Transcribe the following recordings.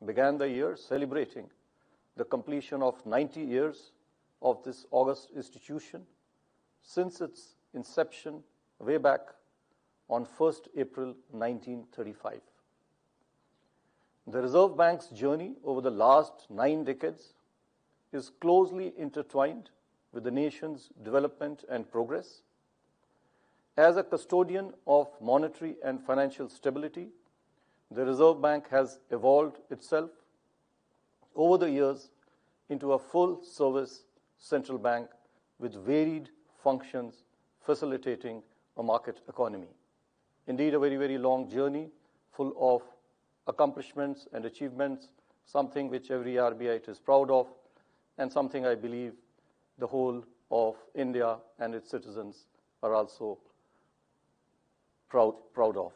began the year celebrating the completion of 90 years of this august institution since its inception way back on 1st April 1935. The Reserve Bank's journey over the last 9 decades is closely intertwined with the nation's development and progress. As a custodian of monetary and financial stability, the Reserve Bank has evolved itself over the years into a full-service central bank with varied functions facilitating a market economy. Indeed, a very, very long journey full of accomplishments and achievements, something which every RBI is proud of, and something I believe the whole of India and its citizens are also proud of.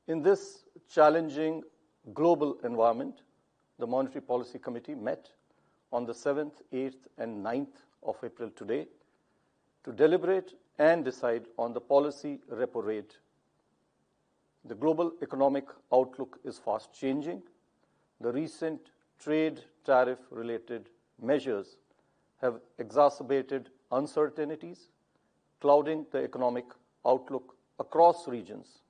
In this challenging global environment, the Monetary Policy Committee met on the 7th, 8th, and 9th of April today to deliberate and decide on the policy repo rate. The global economic outlook is fast changing. The recent trade tariff-related measures have exacerbated uncertainties, clouding the economic outlook across regions,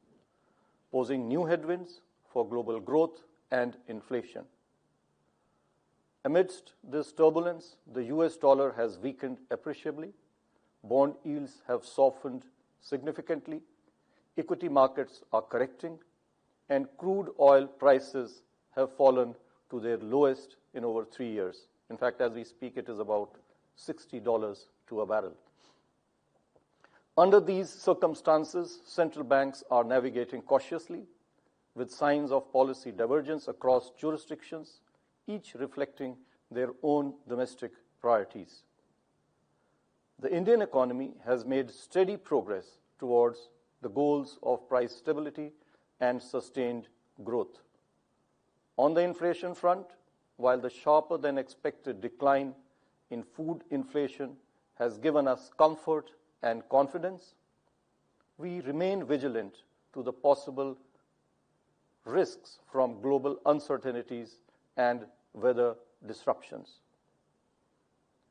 posing new headwinds for global growth and inflation. Amidst this turbulence, the US dollar has weakened appreciably, bond yields have softened significantly, equity markets are correcting, and crude oil prices have fallen to their lowest in over 3 years. In fact, as we speak, it is about $60 to a barrel. Under these circumstances, central banks are navigating cautiously with signs of policy divergence across jurisdictions, each reflecting their own domestic priorities. The Indian economy has made steady progress towards the goals of price stability and sustained growth. On the inflation front, while the sharper than expected decline in food inflation has given us comfort and confidence, we remain vigilant to the possible risks from global uncertainties and weather disruptions.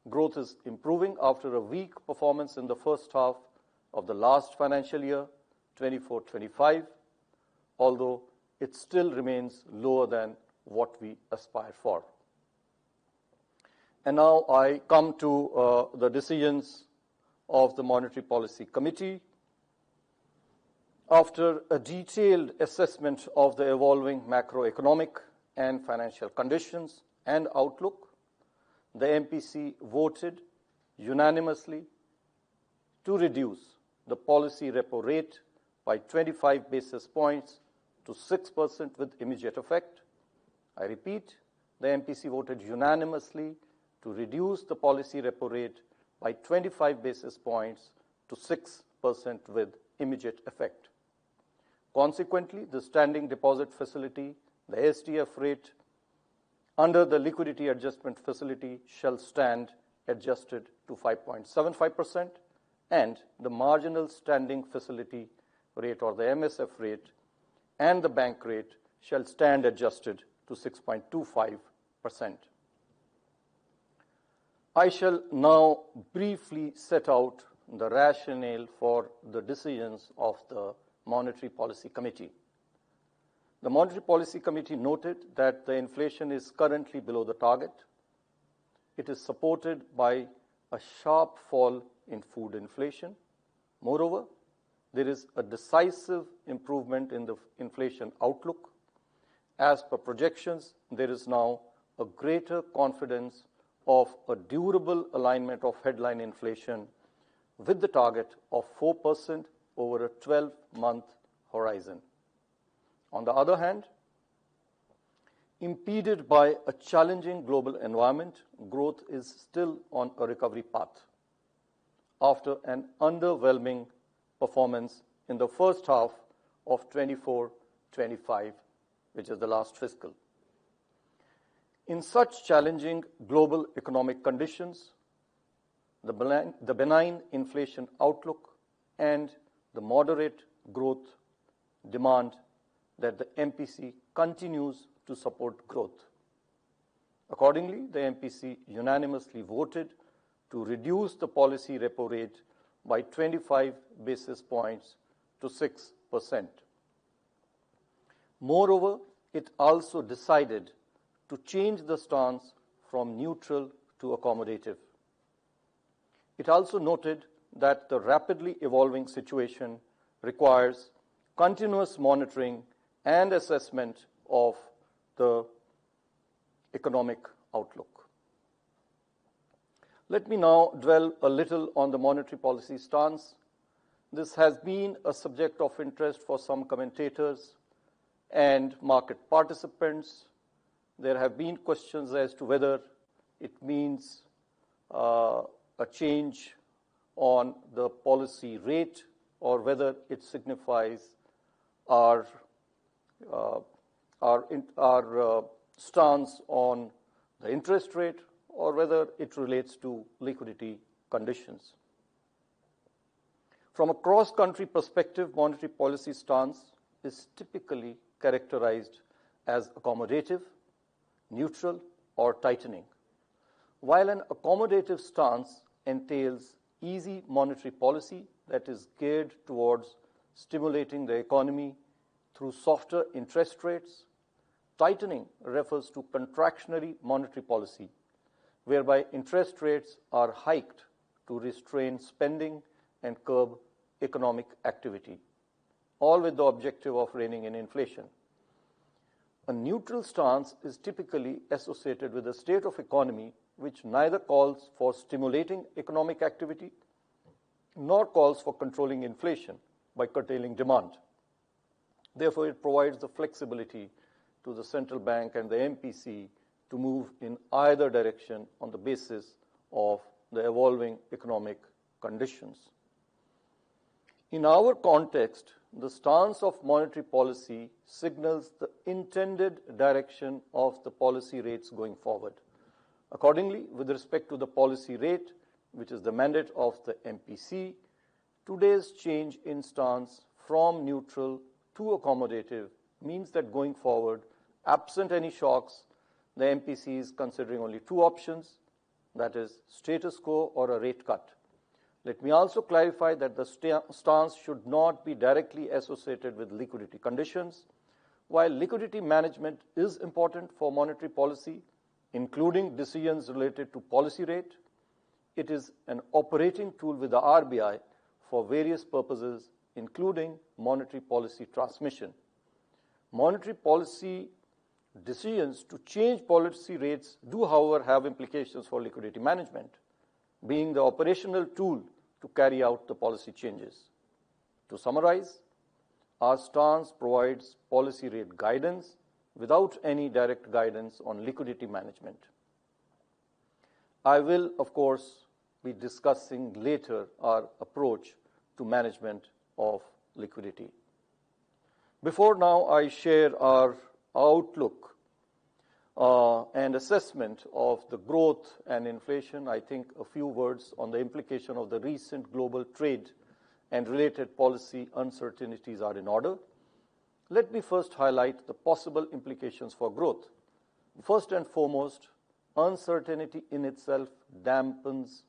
Growth is improving after a weak performance in the first half of the last financial year, 24-25, although it still remains lower than what we aspire for. And now I come to the decisions of the Monetary Policy Committee. After a detailed assessment of the evolving macroeconomic and financial conditions and outlook, the MPC voted unanimously to reduce the policy repo rate by 25 basis points to 6% with immediate effect. I repeat, the MPC voted unanimously to reduce the policy repo rate by 25 basis points to 6% with immediate effect. Consequently, the standing deposit facility, the SDF rate, under the liquidity adjustment facility shall stand adjusted to 5.75%, and the marginal standing facility rate, or the MSF rate, and the bank rate shall stand adjusted to 6.25%. I shall now briefly set out the rationale for the decisions of the Monetary Policy Committee. The Monetary Policy Committee noted that the inflation is currently below the target. It is supported by a sharp fall in food inflation. Moreover, there is a decisive improvement in the inflation outlook. As per projections, there is now a greater confidence of a durable alignment of headline inflation with the target of 4% over a 12-month horizon. On the other hand, impeded by a challenging global environment, growth is still on a recovery path after an underwhelming performance in the first half of 24-25, which is the last fiscal. In such challenging global economic conditions, the benign inflation outlook and the moderate growth demand that the MPC continues to support growth. Accordingly, the MPC unanimously voted to reduce the policy repo rate by 25 basis points to 6%. Moreover, it also decided to change the stance from neutral to accommodative. It also noted that the rapidly evolving situation requires continuous monitoring and assessment of the economic outlook. Let me now dwell a little on the monetary policy stance. This has been a subject of interest for some commentators and market participants. There have been questions as to whether it means a change on the policy rate or whether it signifies our stance on the interest rate or whether it relates to liquidity conditions. From a cross-country perspective, monetary policy stance is typically characterized as accommodative, neutral, or tightening. While an accommodative stance entails easy monetary policy that is geared towards stimulating the economy through softer interest rates, tightening refers to contractionary monetary policy, whereby interest rates are hiked to restrain spending and curb economic activity, all with the objective of reining in inflation. A neutral stance is typically associated with a state of economy which neither calls for stimulating economic activity nor calls for controlling inflation by curtailing demand. Therefore, it provides the flexibility to the central bank and the MPC to move in either direction on the basis of the evolving economic conditions. In our context, the stance of monetary policy signals the intended direction of the policy rates going forward. Accordingly, with respect to the policy rate, which is the mandate of the MPC, today's change in stance from neutral to accommodative means that going forward, absent any shocks, the MPC is considering only two options, that is, status quo or a rate cut. Let me also clarify that the stance should not be directly associated with liquidity conditions. While liquidity management is important for monetary policy, including decisions related to policy rate, it is an operating tool with the RBI for various purposes, including monetary policy transmission. Monetary policy decisions to change policy rates do, however, have implications for liquidity management, being the operational tool to carry out the policy changes. To summarize, our stance provides policy rate guidance without any direct guidance on liquidity management. I will, of course, be discussing later our approach to management of liquidity. Before now I share our outlook and assessment of the growth and inflation, I think a few words on the implication of the recent global trade and related policy uncertainties are in order. Let me first highlight the possible implications for growth. First and foremost, uncertainty in itself dampens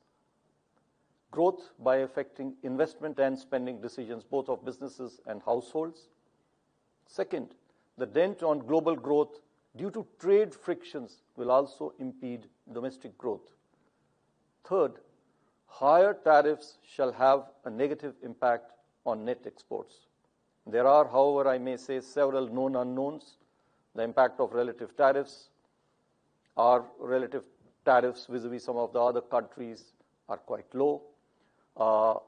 growth by affecting investment and spending decisions both of businesses and households. Second, the dent on global growth due to trade frictions will also impede domestic growth. Third, higher tariffs shall have a negative impact on net exports. There are, however, I may say, several known unknowns. The impact of relative tariffs. Our relative tariffs vis-a-vis some of the other countries are quite low.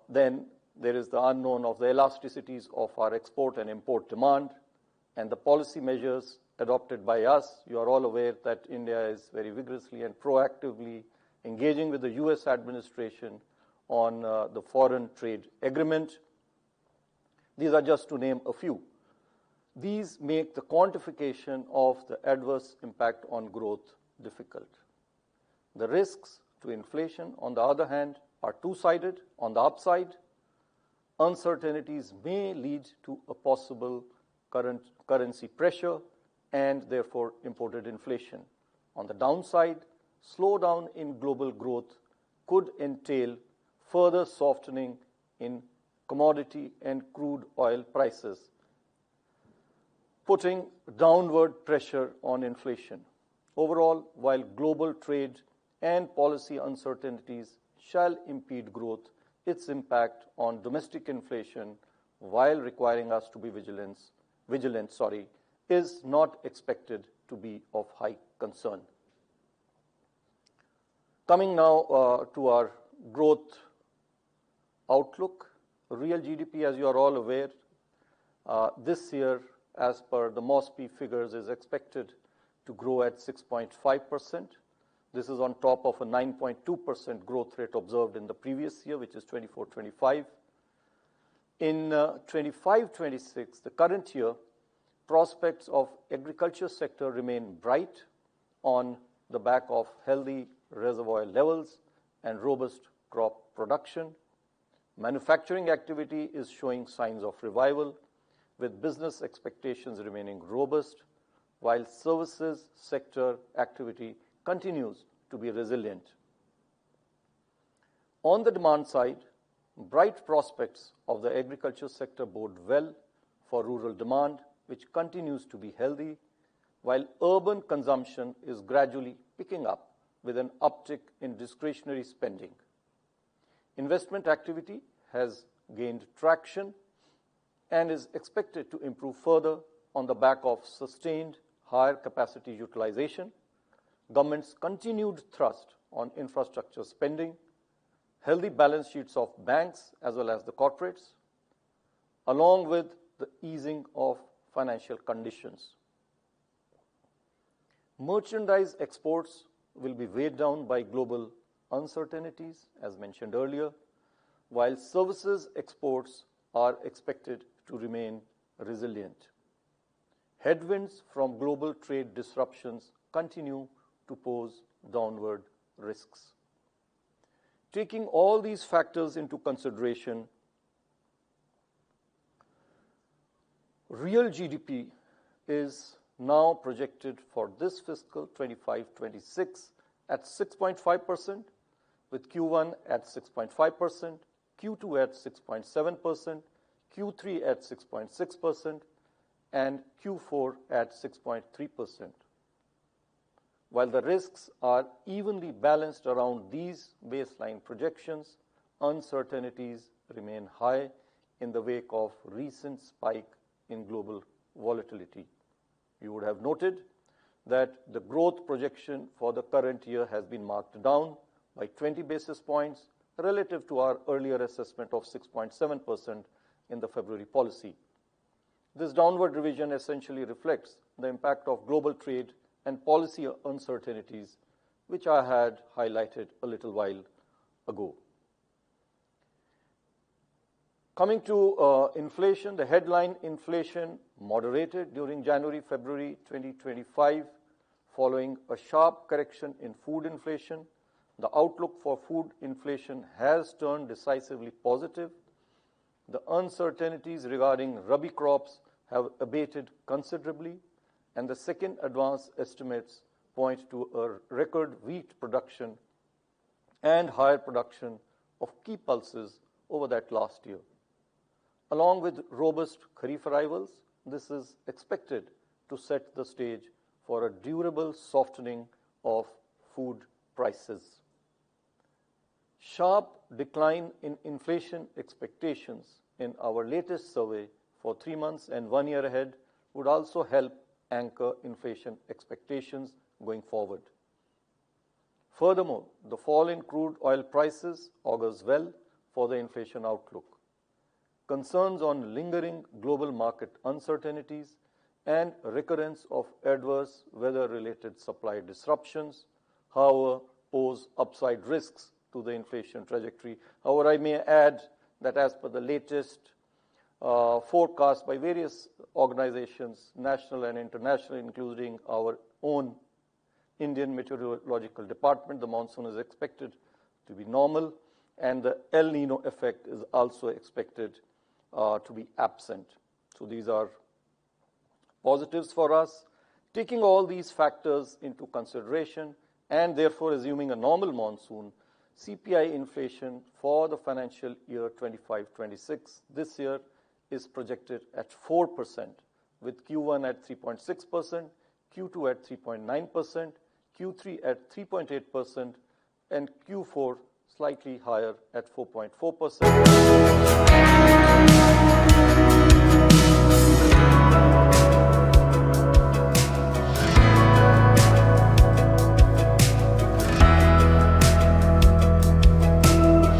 Then there is the unknown of the elasticities of our export and import demand and the policy measures adopted by us. You are all aware that India is very vigorously and proactively engaging with the US administration on the foreign trade agreement. These are just to name a few. These make the quantification of the adverse impact on growth difficult. The risks to inflation, on the other hand, are two-sided. On the upside, uncertainties may lead to a possible currency pressure, and therefore imported inflation. On the downside, slowdown in global growth could entail further softening in commodity and crude oil prices, putting downward pressure on inflation. Overall, while global trade and policy uncertainties shall impede growth, its impact on domestic inflation, while requiring us to be vigilant, is not expected to be of high concern. Coming now to our growth outlook. Real GDP, as you are all aware, this year, as per the MOSPI figures, is expected to grow at 6.5%. This is on top of a 9.2% growth rate observed in the previous year, which is 24-25. In 25-26, the current year, prospects of agriculture sector remain bright on the back of healthy reservoir levels and robust crop production. Manufacturing activity is showing signs of revival, with business expectations remaining robust, while services sector activity continues to be resilient. On the demand side, bright prospects of the agriculture sector bode well for rural demand, which continues to be healthy, while urban consumption is gradually picking up with an uptick in discretionary spending. Investment activity has gained traction and is expected to improve further on the back of sustained higher capacity utilization, government's continued thrust on infrastructure spending, healthy balance sheets of banks as well as the corporates, along with the easing of financial conditions. Merchandise exports will be weighed down by global uncertainties, as mentioned earlier, while services exports are expected to remain resilient. Headwinds from global trade disruptions continue to pose downward risks. Taking all these factors into consideration, real GDP is now projected for this fiscal 25-26 at 6.5%, with Q1 at 6.5%, Q2 at 6.7%, Q3 at 6.6%, and Q4 at 6.3%. While the risks are evenly balanced around these baseline projections, uncertainties remain high in the wake of recent spike in global volatility. You would have noted that the growth projection for the current year has been marked down by 20 basis points relative to our earlier assessment of 6.7% in the February policy. This downward revision essentially reflects the impact of global trade and policy uncertainties, which I had highlighted a little while ago. Coming to inflation, the headline inflation moderated during January-February 2025, following a sharp correction in food inflation. The outlook for food inflation has turned decisively positive. The uncertainties regarding rabi crops have abated considerably, and the second advance estimates point to a record wheat production and higher production of key pulses over that last year. Along with robust kharif arrivals, this is expected to set the stage for a durable softening of food prices. Sharp decline in inflation expectations in our latest survey for 3 months and 1 year ahead would also help anchor inflation expectations going forward. Furthermore, the fall in crude oil prices augurs well for the inflation outlook. Concerns on lingering global market uncertainties and recurrence of adverse weather-related supply disruptions, however, pose upside risks to the inflation trajectory. However, I may add that as per the latest forecast by various organizations, national and international, including our own Indian Meteorological Department, the monsoon is expected to be normal, and the El Nino effect is also expected to be absent. So these are positives for us. Taking all these factors into consideration and therefore assuming a normal monsoon, CPI inflation for the financial year 25-26 this year is projected at 4%, with Q1 at 3.6%, Q2 at 3.9%, Q3 at 3.8%, and Q4 slightly higher at 4.4%.